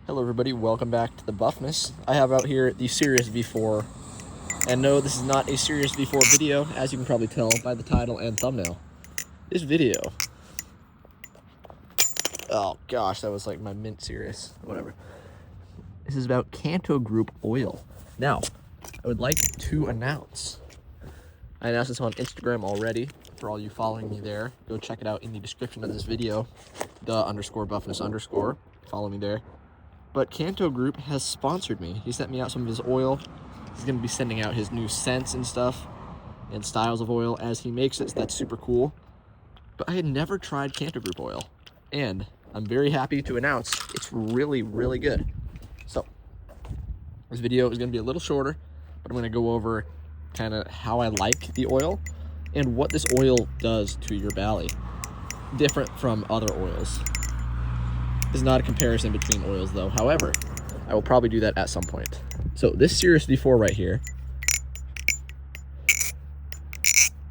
Hello everybody, welcome back to the Buffness. I have out here the Sirius V4. And no, this is not a Sirius V4 video, as you can probably tell by the title and thumbnail. This video... Oh gosh, that was like my mint Sirius. Whatever. This is about Canto Group Oil. Now, I would like to announce... I announced this on Instagram already. For all you following me there, go check it out in the description of this video. _buffness_. Follow me there. But Canto Group has sponsored me. He sent me out some of his oil. He's going to be sending out his new scents and stuff and styles of oil as he makes it, so that's super cool. But I had never tried Canto Group oil, and I'm very happy to announce it's really, really good. So, this video is going to be a little shorter, but I'm going to go over kind of how I like the oil and what this oil does to your belly. Different from other oils. This is not a comparison between oils though. However, I will probably do that at some point. So this Sirius V4 right here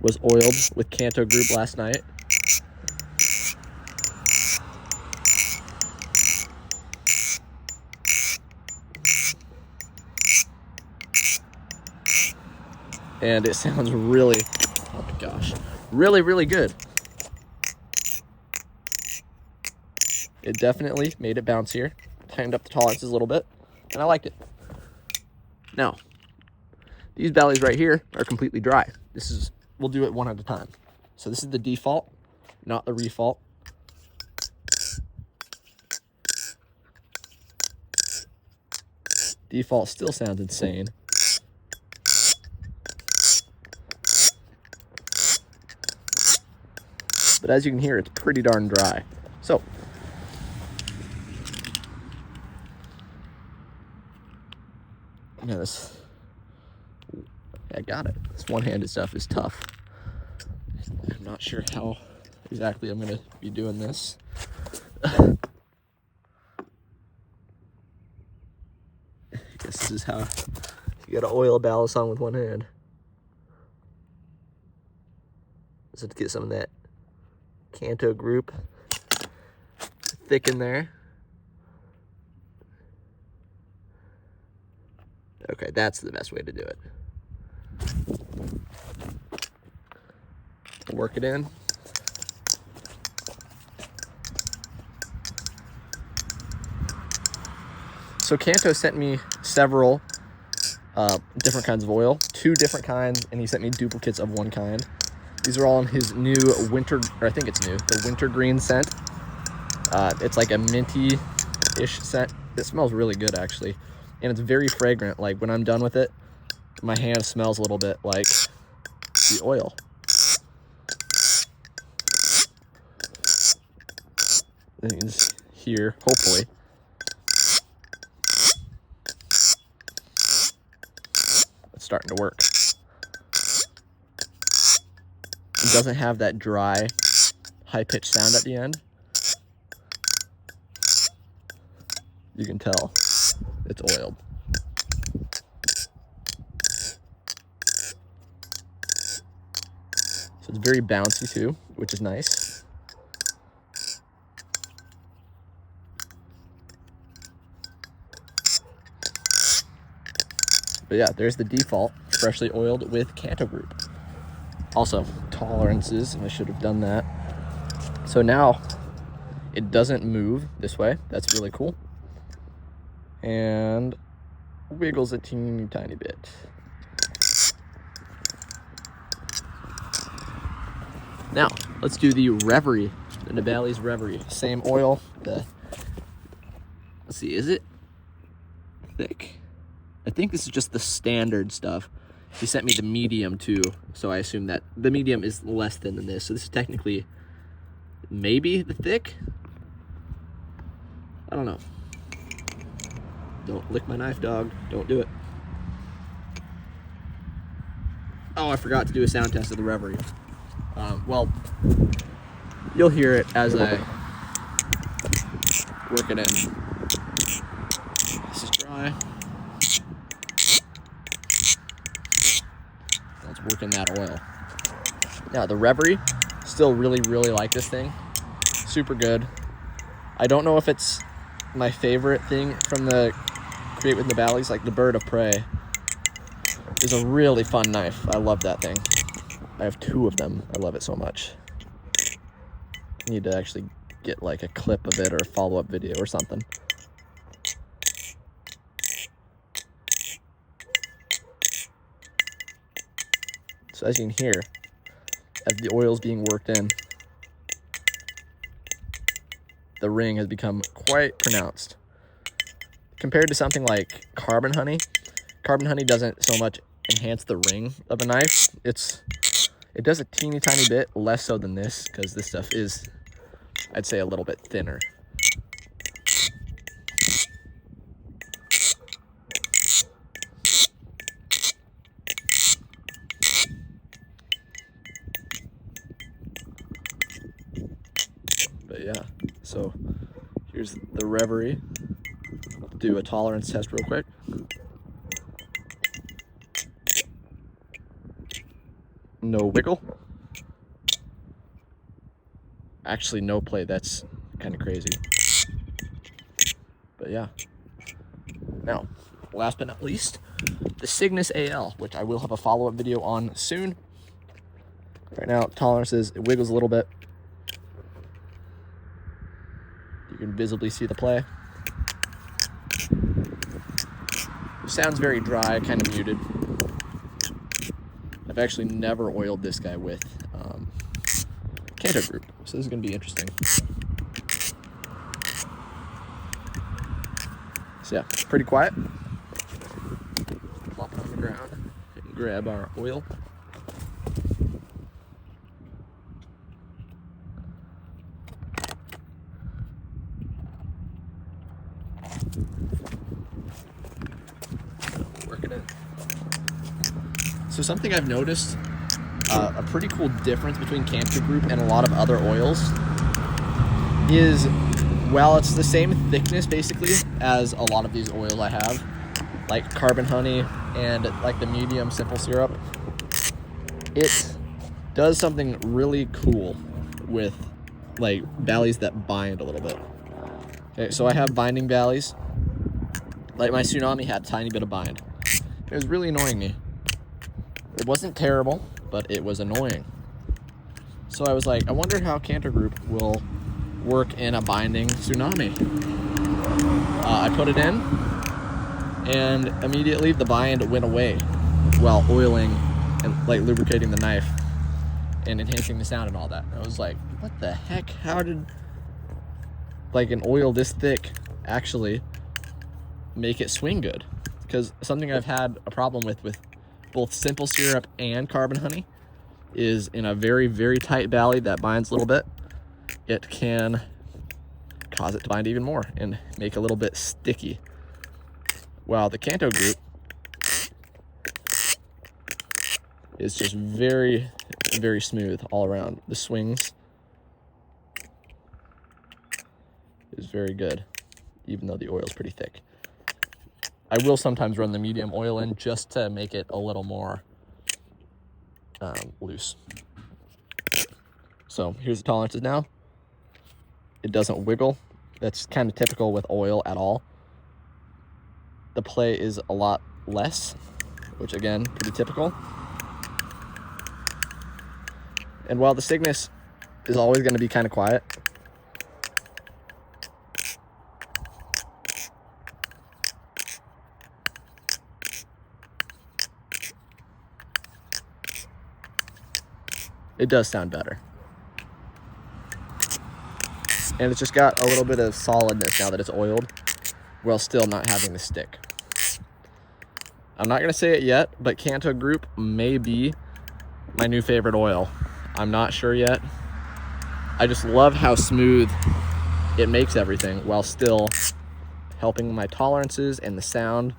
was oiled with Canto Group last night. And it sounds really, oh my gosh, really, really good. It definitely made it bouncier, tightened up the tolerances a little bit, and I liked it. Now, these bellies right here are completely dry. We'll do it one at a time. So this is the default, not the refault. Default still sounds insane. But as you can hear, it's pretty darn dry. So, I got it. This one-handed stuff is tough. I'm not sure how exactly I'm going to be doing this. I guess this is how you got to oil a Balisong with one hand. So to get some of that Canto Group thick in there. Okay, that's the best way to do it. Work it in. So Kanto sent me several different kinds of oil, 2 different kinds, and he sent me duplicates of one kind. These are all in his new winter, or I think it's new, the wintergreen scent. It's like a minty-ish scent. It smells really good, actually. And it's very fragrant. Like, when I'm done with it, my hand smells a little bit like the oil. And you can just hear, hopefully, it's starting to work. It doesn't have that dry, high-pitched sound at the end. You can tell it's oiled. So it's very bouncy too, which is nice. But yeah, there's the default, freshly oiled with Canto Group. Also, tolerances, and I should have done that. So now, it doesn't move this way. That's really cool. And wiggles a teeny tiny bit. Now, let's do the Revery, the Nibali's Revery. Same oil. Let's see, is it thick? I think this is just the standard stuff. He sent me the medium too, so I assume that the medium is less thin than this. So this is technically maybe the thick? I don't know. Don't lick my knife, dog. Don't do it. Oh, I forgot to do a sound test of the Revery. Well, you'll hear it as I work it in. This is dry. Let's work in that oil. Now, the Revery, still really, really like this thing. Super good. I don't know if it's my favorite thing from the Create with Nibali's, like the Bird of Prey, is a really fun knife. I love that thing. I have 2 of them. I love it so much. I need to actually get like a clip of it or a follow-up video or something. So as you can hear, as the oil's being worked in, the ring has become quite pronounced. Compared to something like Carbon Honey doesn't so much enhance the ring of a knife. It does a teeny tiny bit, less so than this, because this stuff is, I'd say, a little bit thinner. But yeah, so here's the Revery. Do a tolerance test real quick. No wiggle. Actually, no play. That's kind of crazy. But yeah. Now, last but not least, the Signis AL, which I will have a follow-up video on soon. Right now, tolerances, it wiggles a little bit. You can visibly see the play. It sounds very dry, kind of muted. I've actually never oiled this guy with Canto Group, so this is going to be interesting. So yeah, pretty quiet. Plop it on the ground and grab our oil. Work it in. So something I've noticed, a pretty cool difference between Canto Group and a lot of other oils is, while it's the same thickness basically as a lot of these oils I have, like Carbon Honey and like the medium simple syrup, it does something really cool with like valleys that bind a little bit. Okay, so I have binding valleys. Like my Tsunami had a tiny bit of bind. It was really annoying me. It wasn't terrible, but it was annoying. So I was like, I wonder how Canto Group will work in a binding Tsunami. I put it in, and immediately the bind went away while oiling and like lubricating the knife and enhancing the sound and all that. And I was like, what the heck? How did like an oil this thick actually make it swing good? Because something I've had a problem with both simple syrup and Carbon Honey is in a very, very tight valley that binds a little bit, it can cause it to bind even more and make a little bit sticky. While the Canto Group is just very, very smooth all around. The swings is very good, even though the oil is pretty thick. I will sometimes run the medium oil in just to make it a little more loose. So here's the tolerances now. It doesn't wiggle. That's kind of typical with oil at all. The play is a lot less, which again, pretty typical. And while the Signis is always going to be kind of quiet, it does sound better. And it's just got a little bit of solidness now that it's oiled, while still not having the stick. I'm not going to say it yet, but Canto Group may be my new favorite oil. I'm not sure yet. I just love how smooth it makes everything while still helping my tolerances and the sound,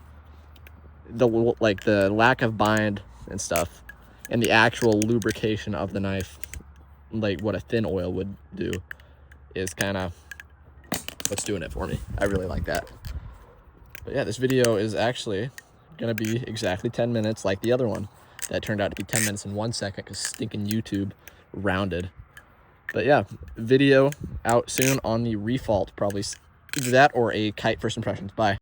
the lack of bind and stuff, and the actual lubrication of the knife, like what a thin oil would do, is kind of what's doing it for me. I really like that. But yeah, this video is actually gonna be exactly 10 minutes like the other one that turned out to be 10 minutes and 1 second because stinking YouTube rounded. But yeah, video out soon on the refault, probably Either that or a kite first impressions. Bye.